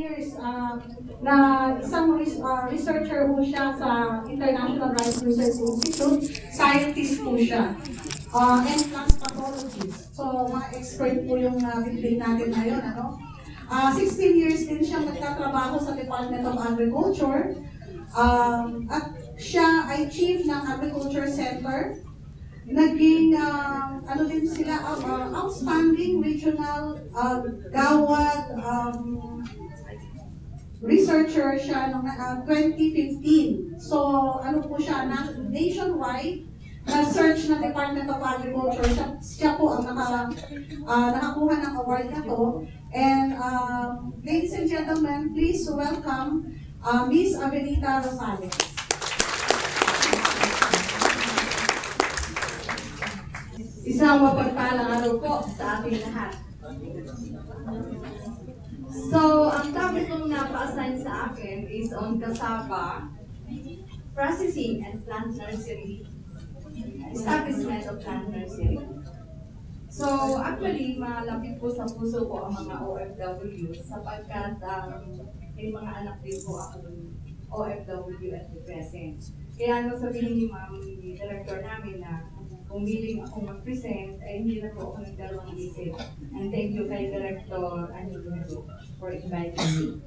years na isang researcher po siya sa International Rice Research Institute. Scientist po siya. And plant pathologist. So, mga expert po yung bibigay natin ngayon. 16 years din siyang nagtatrabaho sa Department of Agriculture. At siya ay chief ng Agriculture Center. Naging, din sila, outstanding regional gawad researcher siya noong 2015. So, po siya, nationwide, na-search ng Department of Agriculture. Siya po ang nakakuha ng award na to. And, ladies and gentlemen, please welcome Miss Avelita Rosales. Isang mapagpalang araw po sa ating lahat. So, ang topic kong napa-assign sa akin is on cassava, processing and plant nursery, establishment of plant nursery. So, actually, malapit po sa puso ko ang mga OFW sapagkat may mga anak din po ako OFW at the present. Kaya nung sabihin ni Ma'am, ni Director namin na kung willing akong mag-present, ay hindi na po ako nagdalawang isip. And thank you kay Director Anilio for inviting me.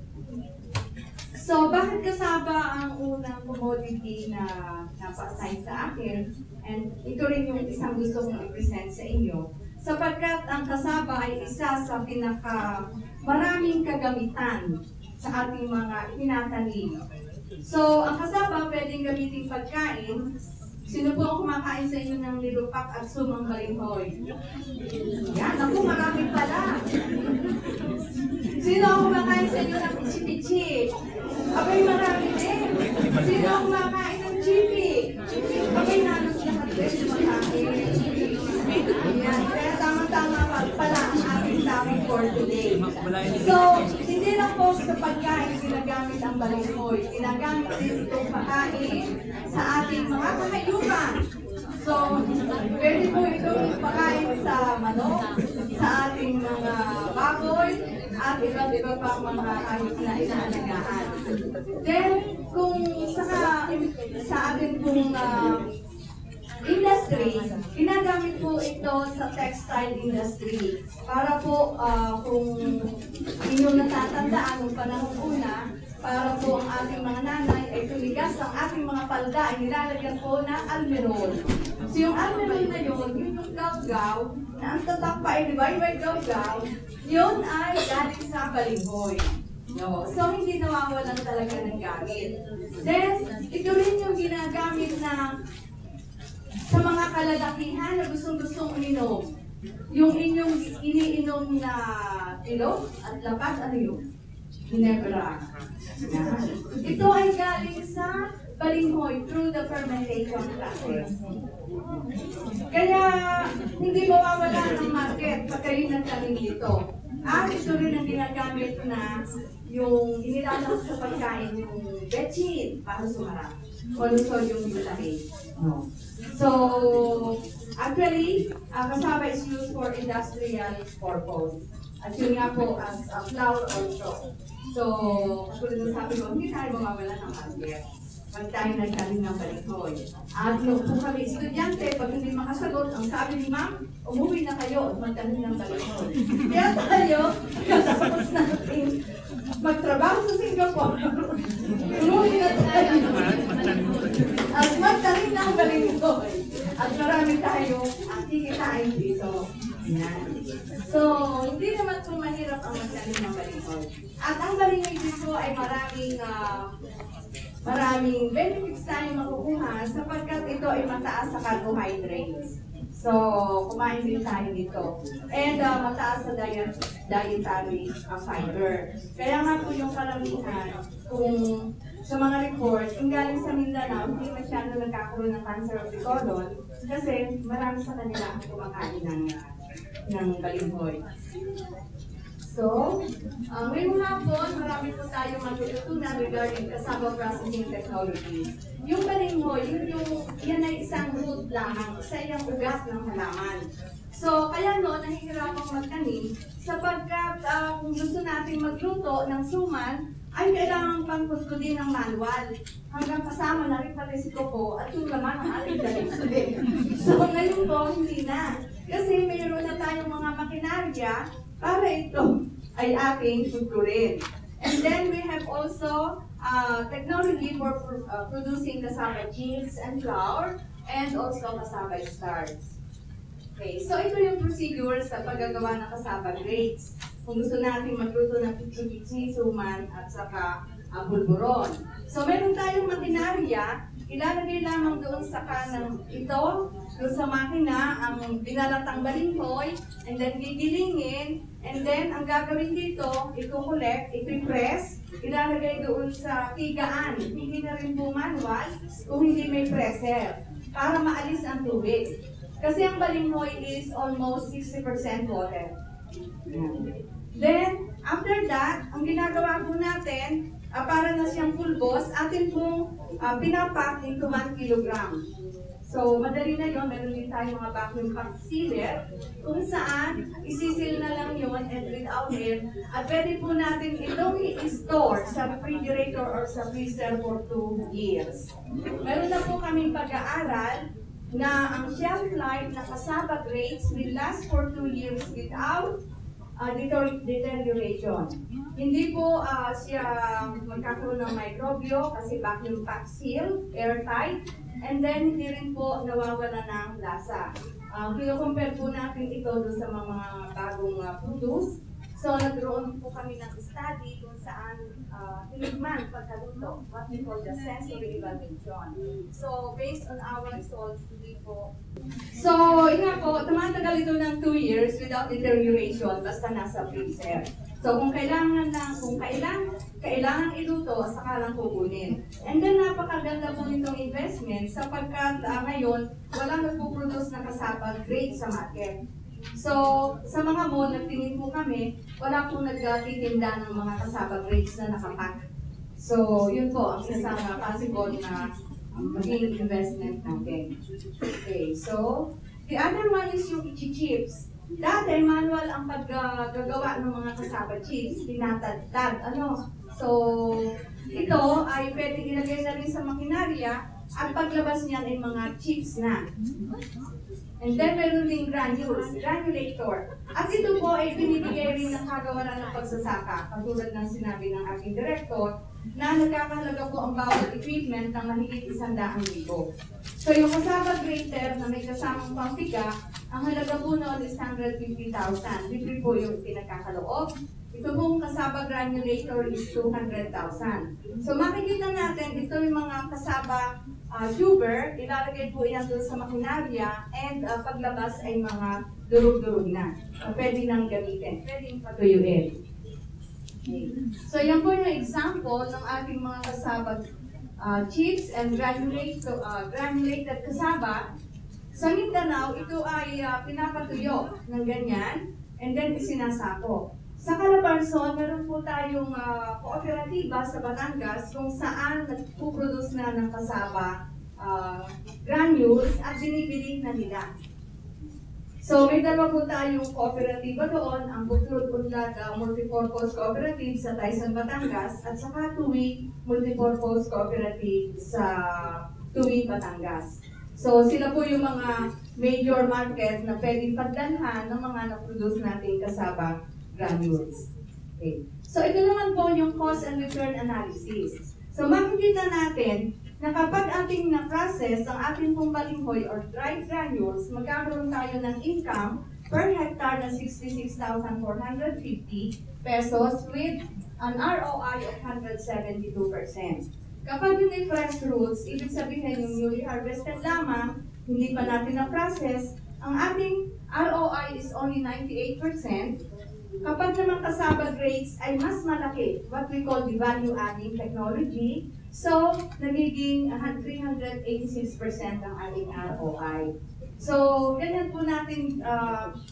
So, bakit cassava ang unang commodity na napa-assign sa akin? And ito rin yung isang gusto kong i-present sa inyo. Sapagkat ang cassava ay isa sa maraming kagamitan sa ating mga tinatanim. So, ang cassava pwedeng gamitin pagkain. Sino po ang kumakain sa inyo ng nilupak at sumang balinghoy? Yan, ako marami pala. Sino ang kumakain sa inyo ng pichi-pichi? Abay, marami din. Sino ang kumakain ng chipi? Abay, nalos lahat din kumakain. Yan, kaya tama-tama pala ang ating topic for today. So, hindi lang po sa pagkain ginagamit ang balinghoy. Ginagamit din itong pagkain sa ating mga kahayupan. So, pwede po itong pagkain sa manok, sa ating mga baboy, at iba't iba pang mga hayop na inaalagaan. Then, kung sa ating pong industry, ginagamit po ito sa textile industry. Para po, kung inyong natatandaan ng panahon una, para po ang ating mga nanay ay tumigas ang ating mga palda ay nilalagyan po ng almirol. So yung almirol na yun yung gaw-gaw, na ang tatak pa ay libaybay gaw-gaw, yun ay galing sa balinghoy. No? So hindi nawawalan talaga ng gamit. Then, ito rin yung ginagamit na sa mga kalalakihan na gustong-gustong uminom. Yung inyong iniinom na ilog at lapas, ano yun? Ginebra. Ito ay galing sa balinghoy through the fermentation process. Kaya hindi mawawala ng market pag kayo nagtanim dito. At ito rin ang ginagamit na yung inilalak sa pagkain yung bechin para sumarap. Monosodium glutamate. No. So, actually, cassava is used for industrial purpose. At yun nga po as a flour also. So, katulad ng sabi ko, hindi tayo mawawala ng market pag tayo nagtanim ng balinghoy. At nung kami estudyante, pag hindi makasagot, ang sabi ni Ma'am, umuwi na kayo at magtanim ng balinghoy. Kaya tayo, kasapos natin magtrabaho sa Singapore, umuwi na tayo at magtanim ng balinghoy. At marami tayo ang kikitain dito. Yan. So, hindi naman po mahirap ang magtanim ng balinghoy. At ang balinghoy dito ay maraming benefits tayo makukuha sapagkat ito ay mataas sa carbohydrates. So, kumain din tayo dito. And mataas sa dietary fiber. Kaya nga po yung karamihan, kung sa mga report, kung galing sa Mindanao, hindi masyado nagkakaroon ng cancer of the colon kasi marami sa kanila ang kumakain ng balinghoy. So, ngayong hapon, marami po tayong matututunan regarding cassava processing technologies. Yung balinghoy, yan ay isang root lamang, isa yung ugat ng halaman. So, kaya nahihirapang magtanim sapagkat kung gusto natin magluto ng suman, ay kailangan pang kuskudin ng manual. Hanggang kasama na rin pati si Coco at yung laman ng ating dalit. So, ngayon po, hindi na. Kasi mayroon na tayong mga makinarya para ito ay ating tuturin. And then we have also technology for producing cassava chips and flour and also cassava starch. Okay, so ito yung procedure sa paggagawa ng cassava grits. Kung gusto natin magluto ng pichi-pichi, suman, at saka bulburon. So meron tayong makinarya, ilalagay lamang doon sa kanang ito, doon sa makina, ang binalatang balinghoy, and then gigilingin, and then ang gagawin dito, i-collect, i-press, ilalagay doon sa tigaan. Hindi na rin po manual kung hindi may presser, para maalis ang tubig. Kasi ang balinghoy is almost 60% water. Then, after that, ang ginagawa po natin, para na siyang pulbos, atin pong pinapack into 1 kilogram. So, madali na yun. Meron din tayong mga vacuum pack sealer kung saan isisil na lang yun and without air. At pwede po natin itong i-store sa refrigerator or sa freezer for 2 years. Meron na po kaming pag-aaral na ang shelf life ng cassava grades will last for 2 years without deterioration. Hindi po siya magkakaroon ng microbio kasi vacuum pack seal, airtight, and then hindi rin po nawawala ng lasa. Kino-compare po natin ito doon sa mga bagong produce. So, nagroon po kami ng study kung saan tinigman pagkaluto, what we call the sensory evaluation. So, based on our results, hindi po. So, yun nga po, tumatagal ito ng 2 years without deterioration basta nasa freezer. So, kung kailangan iluto, saka lang kukunin. And then, napakaganda po nitong investment sapagkat ngayon, walang nagpuproduce na cassava grade sa market. So, sa mga mall, nagtingin po kami, wala pong nagtitinda ng mga cassava grades na nakapack. So, yun po ang isang possible na maging investment natin. Okay, so, the other one is yung ichi-chips. Dati, manual ang paggagawa ng mga cassava chips, tinatagtag, So, ito ay pwedeng ilagay na rin sa makinarya at paglabas niyan ay mga chips na. And then, meron din granules, granulator. At ito po ay binibigay rin ng kagawaran ng pagsasaka, katulad ng sinabi ng aking director, na nagkakahalaga po ang bawat equipment ng mahigit 100,000. So, yung cassava grater na may kasamang pampiga, ang halaga po noon is 150,000. Libre po yung pinagkakaloob. Ito pong cassava granulator is 200,000. So, makikita natin, ito yung mga cassava tuber, ilalagay po yan doon sa makinarya, and paglabas ay mga durug-durug na. Pwede nang gamitin, pwede patuyuin. Okay. So yan po yung example ng ating mga cassava chips and granulated cassava. Sa Mindanao, ito ay pinapatuyo ng ganyan, and then isinasako. Sa Calabarzon, meron po tayong kooperatiba sa Batangas kung saan nagpuproduce na ng cassava granules at binibili na nila. So may dalawa po tayong kooperatiba doon, ang Buklod Unlad Multipurpose Cooperative sa Taysan, Batangas, at saka Tuwi Multipurpose Cooperative sa Tuwi, Batangas. So sila po yung mga major market na pwedeng pagdanhan ng mga na-produce nating cassava granules. Okay. So ito naman po yung cost and return analysis. So makikita natin na kapag ating na-process ang ating pong balinghoy or dried granules, magkakaroon tayo ng income per hectare na 66,450 pesos with an ROI of 172%. Kapag yung may fresh fruits, ibig sabihin yung newly harvested lamang, hindi pa natin na-process, ang ating ROI is only 98%. Kapag naman cassava grades ay mas malaki, what we call the value-adding technology, so nagiging 386% ang ating ROI. So, ganyan po natin,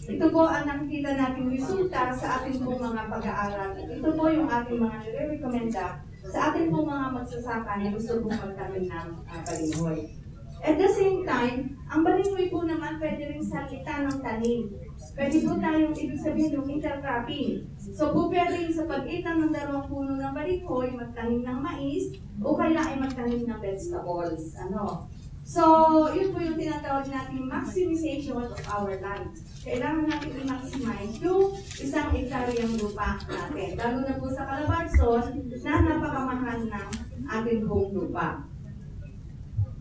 ito po ang nakikita natin resulta sa ating pong mga pag-aaral. Ito po yung ating mga nire-recommenda sa ating pong mga magsasaka na gusto pong magtanim ng balinghoy. At the same time, ang balinghoy po naman pwede rin salita ng tanim. Pwede po tayong ibig sabihin yung intercropping. So po pwede sa pagitan ng dalawang puno ng balinghoy, magtanim ng mais, o kaya ay magtanim ng vegetables. So, yun po yung tinatawag natin maximization of our land. Kailangan natin i-maximize yung isang ektaryang lupa natin. Lalo na po sa Calabarzon na napakamahal ng ating buong lupa.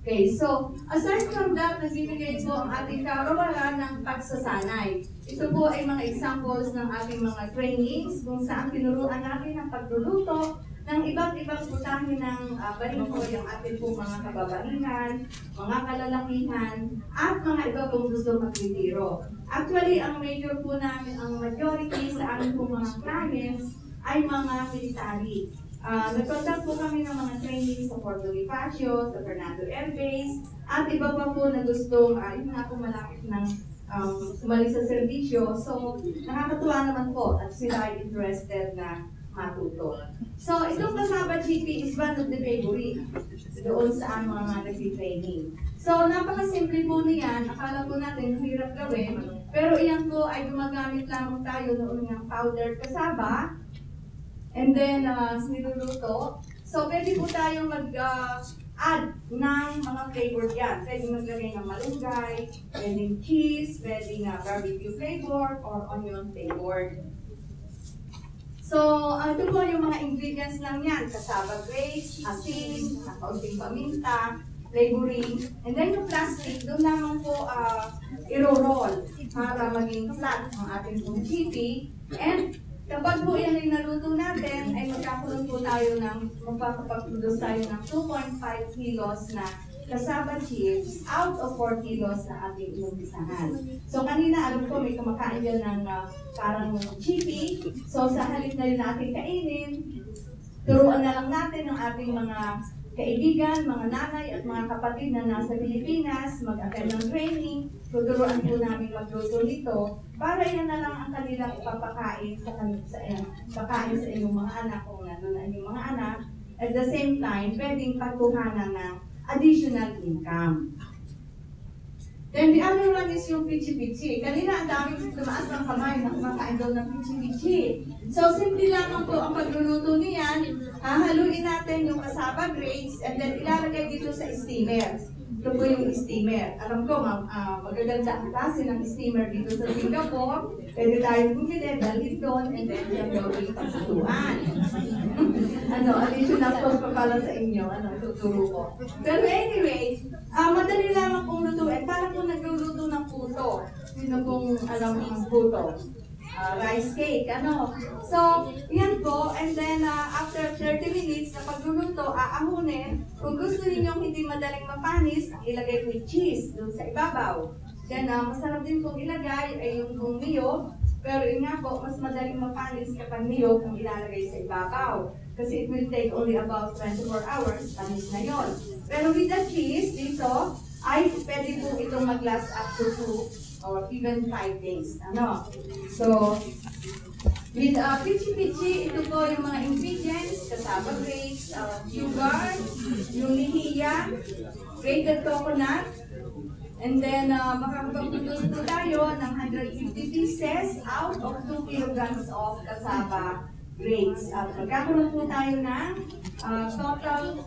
Okay, so aside from that, nagbibigay po ang ating karawalan ng pagsasanay. Ito po ay mga examples ng ating mga trainings kung saan tinuruan natin ang pagluluto ng iba't ibang putahe ng balinghoy, ang ating po mga kababaihan, mga kalalakihan, at mga iba pong gusto magtitiro. Actually, ang major po namin, ang majority sa aming po mga clients ay mga military. Nag-conduct po kami ng mga training sa Fort Bonifacio, sa Fernando Air Base, at iba pa po na gustong, yun nga po malapit ng umalis sa serbisyo. So, nakakatuwa naman po at sila ay interested na matuto. So, itong Kasaba GP is one of the favorite doon sa mga nag-training. So, napakasimple po niyan. Akala po natin hirap gawin. Pero iyan po ay gumagamit lamang tayo noon ng powdered kasaba. And then, niluluto. So, pwede po tayong mag-add ng mga flavor yan. Pwede maglagay ng malunggay, pwedeng cheese, pwedeng barbecue flavor, or onion flavor. So, ito po yung mga ingredients lang yan. Kasaba grapes, asin, kaunting paminta, flavoring. And then yung plastic, doon lamang po i-roll para maging flat ang ating pong chippy. And kapag po yan ay naluto natin, ay magkakaroon po tayo magpapag-produce tayo ng 2.5 kilos na kasaba chips out of 4 kilos na ating inumpisahan. So kanina, alam ko, may kumakain yan ng parang chippy. So sa halip na yun natin kainin, turuan na lang natin ng ating mga kaibigan, mga nanay at mga kapatid na nasa Pilipinas, mag-attend ng training, tuturuan po namin magluto nito para yan na lang ang kanilang ipapakain sa inyong mga anak kung nandun na inyong mga anak. At the same time, pwedeng pagkuhanan ng additional income. Then the other one is yung pichi-pichi. Kanina ang daming tumaas ng kamay na kumakain daw ng pichi-pichi. So simple lamang po ang pagluluto niyan. Hahaluin natin yung kasaba grapes and then ilalagay dito sa steamer. Ito po yung steamer. Alam ko, magaganda ang klase ng steamer dito sa Singapore. Pwede tayo bumili, dalhin doon, and then yung gawin pagsutuan. Additional cost pa pala sa inyo, tuturo ko. Pero anyway, madali lamang pong lutuin. Para po nagluluto ng puto. Sino pong alam ang puto? Rice cake, So, yan po, and then after 30 minutes na pagluluto, aahunin. Kung gusto ninyong hindi madaling mapanis, ilagay po yung cheese doon sa ibabaw. Then, masarap din pong ilagay ay yung pong niyog, pero yun nga po, mas madaling mapanis kapag niyog ang ilalagay sa ibabaw. Kasi it will take only about 24 hours, panis na yon. Pero with the cheese dito, ay pwede po itong mag-last up to 2 or even 5 days. So, with pichi-pichi, ito po yung mga ingredients, kasaba grapes, sugar, yung lihiya, grated coconut, and then makakapag-produce po tayo ng 150 pieces out of 2 kilograms of kasaba grapes. Magkakaroon po tayo ng total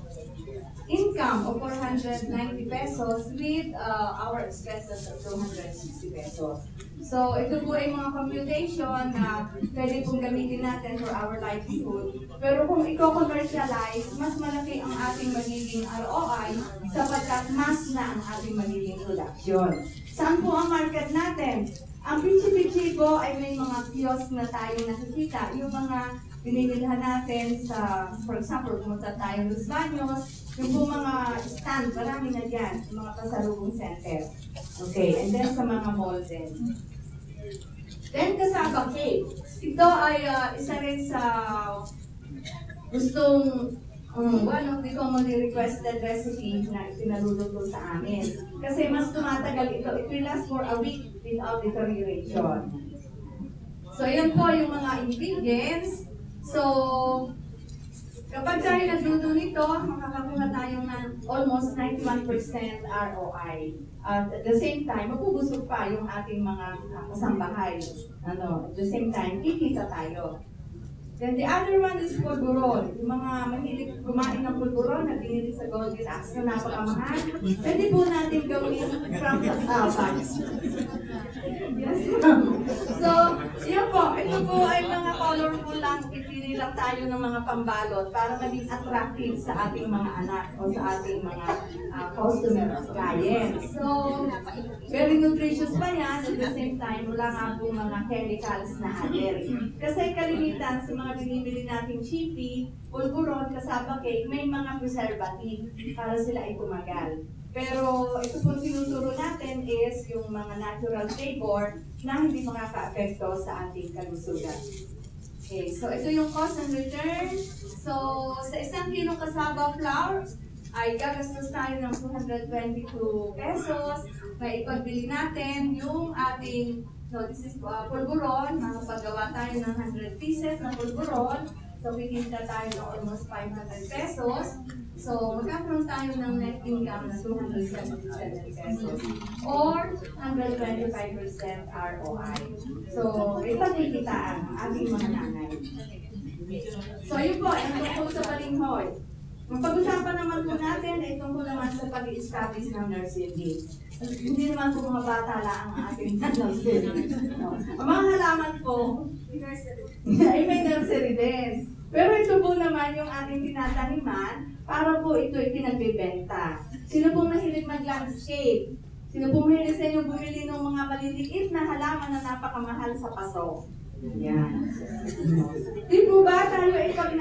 income of 490 pesos with our expenses of 260 pesos. So, ito po ay mga computation na pwede pong gamitin natin for our livelihood. Pero kung i-commercialize, mas malaki ang ating magiging ROI sapagkat mas na ang ating magiging production. Saan po ang market natin? Ang pichi-pichi po ay may mga kiosk na tayo nakikita. Yung mga binibilhan natin sa, for example, pumunta tayo Los Baños, yung po mga stand, marami na dyan, yung mga pasalubong center. Okay, and then sa mga mall din. Then kasaba cake. Ito ay isa rin sa gustong one of the commonly requested recipes na itinaluluto sa amin. Kasi mas tumatagal ito. It will last for a week without deterioration. So, yan po yung mga ingredients. So, Kapag tayo nagluto nito, makakakuha tayo ng almost 91% ROI. At the same time, mabubusog pa yung ating mga kasambahay. At the same time, kikita tayo. Then the other one is pulburon. Yung mga mahilig kumain ng pulburon na binili sa Golden Axe na napakamahal, pwede po natin gawin from bags. Yes, so, yun po. Ito po ay mga colorful lang. Ipili lang tayo ng mga pambalot para maging attractive sa ating mga anak o sa ating mga customers, clients. So, very nutritious pa yan. At the same time, wala nga po mga chemicals na added. Kasi kalimitan sa mga binibili nating chippy, pulburon, kasaba cake, may mga preservative para sila ay tumagal. Pero ito po tinuturo natin is yung mga natural flavor na hindi makaka-apekto sa ating kalusugan. Okay, so ito yung cost and return. So, sa 1 kilong kasaba flour, ay gagastos tayo ng 222 pesos. May ipagbili natin yung ating, so this is pulburon, makapagawa tayo ng 100 pieces na pulburon. So, kikinta tayo ng almost 500 pesos. So, magkakaroon tayo ng net income na 277 pesos or 125% ROI. So, ipagkikitaan ang ating mga nanay. So, yun po, ang tungkol sa balinghoy. Ang pag-usapan naman po natin ay tungkol naman sa pag-i-establish ng nursery. Hindi naman po mga bata lang ang ating nursery. No. Ang mga halaman po, ay may nursery din. Pero ito po naman yung ating tinataniman para po ito ay pinagbebenta. Sino pong mahilig mag-landscape? Sino pong mahilig sa inyo bumili ng mga maliliit na halaman na napakamahal sa paso? Yan. Di po ba tayo ay pag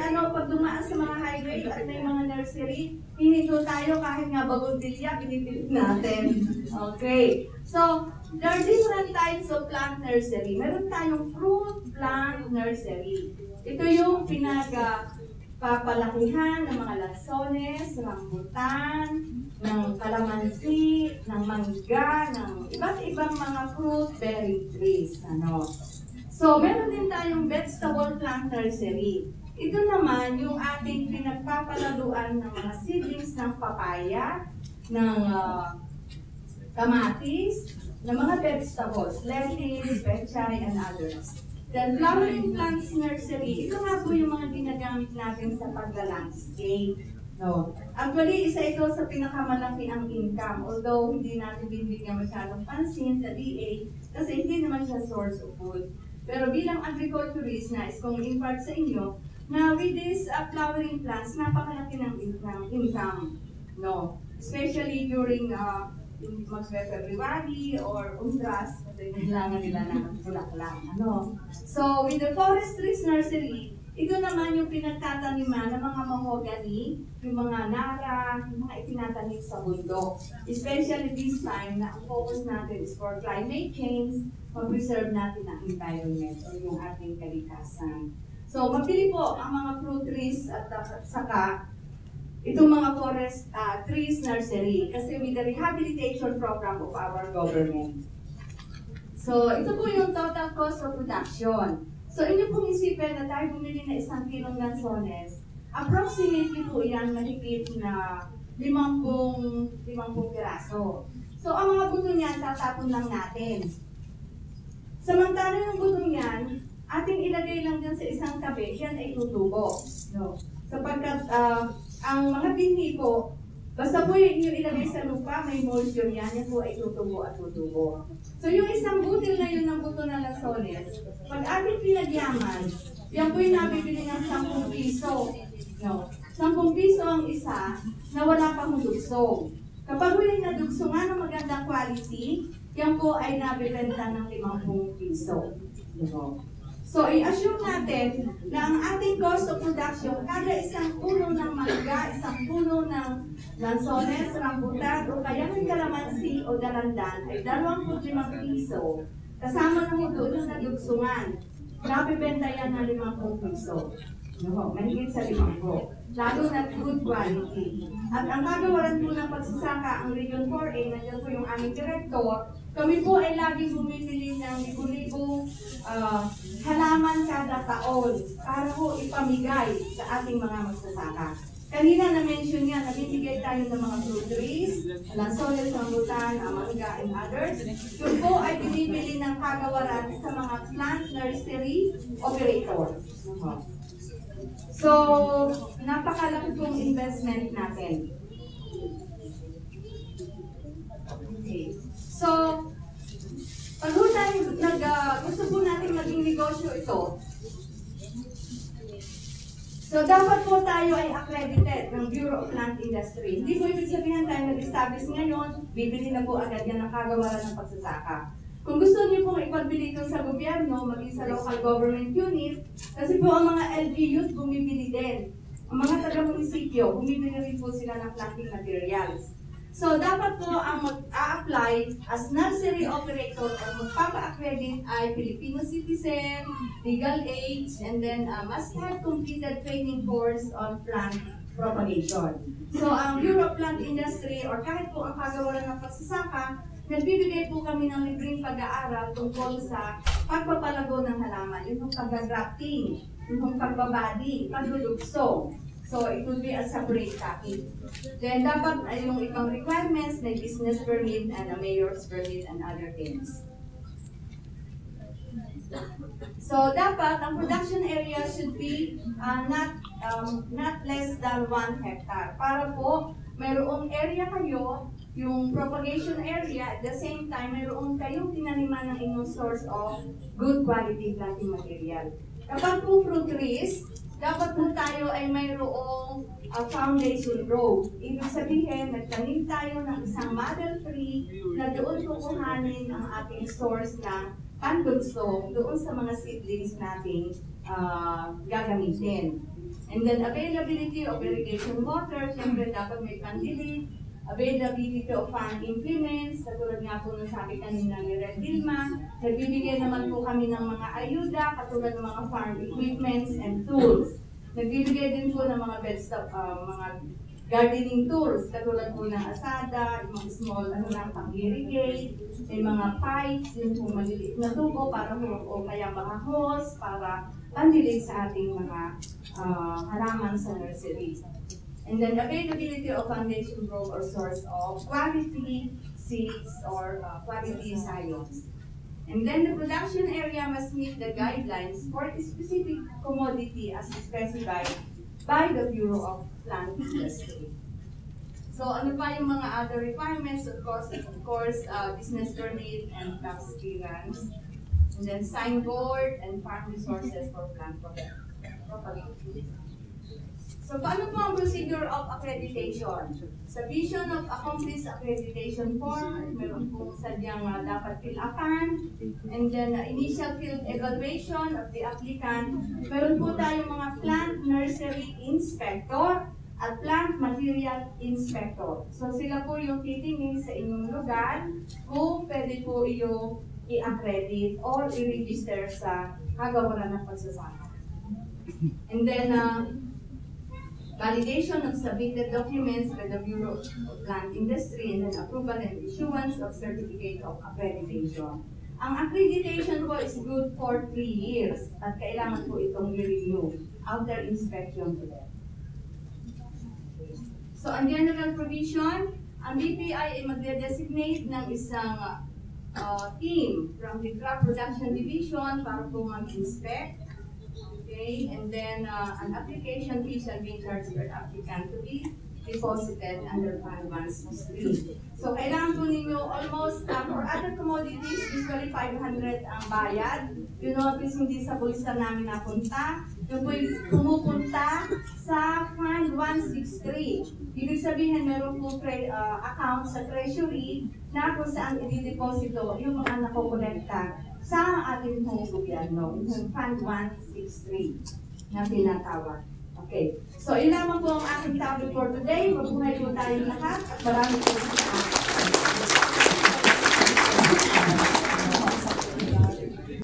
dumaan sa mga highway at may mga nursery, hinito tayo kahit nga bagondilya, pinipilit natin. Okay. So, there are different types of plant nursery. Meron tayong fruit plant nursery. Ito yung pinagpapalakihan ng mga lansones, rambutan, ng kalamansi, ng mangga, ng iba't ibang mga fruit bearing trees. So, meron din tayong vegetable plant nursery. Ito naman yung ating pinagpapalaruan ng mga seedlings ng papaya, ng kamatis, ng mga vegetables, lettuce, pechay, and others. Then, flowering plants nursery, ito nga po yung mga ginagamit natin sa pagla-landscape. No. Actually, isa ito sa pinakamalaki ang income, although hindi natin bibigyan masyadong pansin sa DA kasi hindi naman siya source of food. Pero bilang agriculturist na is kung impart sa inyo, na with these flowering plants, napakalaki ng income. No. Especially during mag-February or Undras, kasi kailangan nila ng bulaklak. So, with the forest trees nursery, ito naman yung pinagtataniman ng mga mahogany, yung mga nara, yung mga itinatanim sa bundok. Especially this time na ang focus natin is for climate change, mag-preserve natin ang environment o yung ating kalikasan. So, mapili po ang mga fruit trees at saka itong mga forest trees nursery kasi with the rehabilitation program of our government. So, ito po yung total cost of production. So, inyo pong isipin na tayo bumili na 1 kilong lansones, approximately po yan mahigit na 50 piraso. So, ang mga buto niyan, tatapon lang natin. Samantala yung buto niyan, ating ilagay lang dyan sa isang tabi, yan ay tutubo. No? Sapagkat ang mga binhi po, basta po yung ilagay sa lupa, may moisture yan, yan po ay tutubo at tutubo. So yung isang butil na yun ng buto ng lansones, pag ating pinagyaman, yan po yung nabibili ng 10 piso. No? 10 piso ang isa na wala pang dugsong. Kapag huling nadugsungan ng magandang quality, yan po ay nabibenta ng 50 piso. No? So, i-assume natin na ang ating cost of production, kada isang puno ng mangga, isang puno ng lansones, rambutan, o kaya ng kalamansi o dalandan ay 25 piso. Kasama ng doon yung nadugsungan. Nabibenta yan ng 50 piso. No, mahigit sa 50. Lalo na good quality. At ang kagawaran po ng pagsasaka, ang Region 4A, nandiyan po yung aming director, Kami po ay laging bumibili ng libu-libong halaman kada taon para po ipamigay sa ating mga magsasaka. Kanina na-mention nga, nabibigay tayo ng mga fruit trees, lansones, rambutan, mangga, and others. Yun po ay binibili ng kagawaran sa mga plant nursery operator. So, napakalaki pong investment natin. Okay. So, pag gusto po natin maging negosyo ito, so dapat po tayo ay accredited ng Bureau of Plant Industry. Hindi po ibig sabihin tayo nag-establish ngayon, bibili na po agad yan ng kagawaran ng pagsasaka. Kung gusto niyo pong ipagbili ito sa gobyerno, maging sa local government unit, kasi po ang mga LGUs bumibili din. Ang mga taga-munisipyo, bumibili rin po sila ng planting materials. So, dapat po ang mag-a-apply as nursery operator o magpapa-accredit ay Filipino citizen, legal age, and then must have completed training course on plant propagation. So, ang Bureau of Plant Industry or kahit po ang kagawaran ng pagsasaka, nagbibigay po kami ng libreng pag-aaral tungkol sa pagpapalago ng halaman, yung pag-grafting, yung pagbabadi, paglulugso. So, it will be a separate topic. Then, dapat ay yung ibang requirements, like business permit and a mayor's permit and other things. So, dapat, ang production area should be not less than 1 hectare. Para po, mayroong area kayo, yung propagation area, at the same time, mayroong kayong tinaniman ng inyong source of good quality planting material. Kapag po fruit trees, dapat po tayo ay mayroong foundation row. Ibig sabihin, nagtanim tayo ng isang model tree na doon kukuhanin ang ating source ng pandugso doon sa mga seedlings nating gagamitin. And then availability of irrigation water, siyempre dapat may pandilig, availability of farm implements, katulad nga po ng sabi kanina ni Red Dilma, nagbibigay naman po kami ng mga ayuda, katulad ng mga farm equipments and tools. Nagbibigay din po ng mga mga gardening tools, katulad po ng asada, yung mga small, pang-irrigate, may mga pipes, yung po maliliit na tubo para po, o kaya mga hose, para pandilig sa ating mga halaman sa nursery. And then availability of foundation row or source of quality seeds or quality science. And then the production area must meet the guidelines for a specific commodity as specified by the Bureau of Plant Industry. So ano pa yung mga other requirements? Of course, business permit and tax clearance. And then signboard and farm resources for plant propagation. So, paano po ang procedure of accreditation? Submission of accomplished accreditation form, meron pong sadyang dapat fill-upan, and then initial field evaluation of the applicant. Meron po tayong mga plant nursery inspector at plant material inspector. So, sila po yung titingin sa inyong lugar kung pwede po yung i-accredit or i-register sa kagawaran ng pagsasaka. And then, validation of submitted documents by the Bureau of Plant Industry, and then approval and issuance of certificate of accreditation. Ang accreditation po is good for 3 years at kailangan po itong i-renew after inspection to them. So, ang general provision, ang BPI ay magde-designate ng isang team from the crop production division para po mag-inspect. Okay, and then an application fee shall be charged per applicant to be deposited under Fund 163. So, kailangan po ninyo almost, for other commodities, usually 500 ang bayad. You notice, hindi sa bulsa namin napunta. Yung po pumupunta sa Fund 163. Ibig sabihin, meron po account sa Treasury na kung saan i-deposito yung mga nakukolekta sa ating pong gobyerno, yung Fund 163 na tinatawag. Okay. So, yun lamang po ang aking topic for today. Mabuhay po tayong lahat at maraming po sa akin.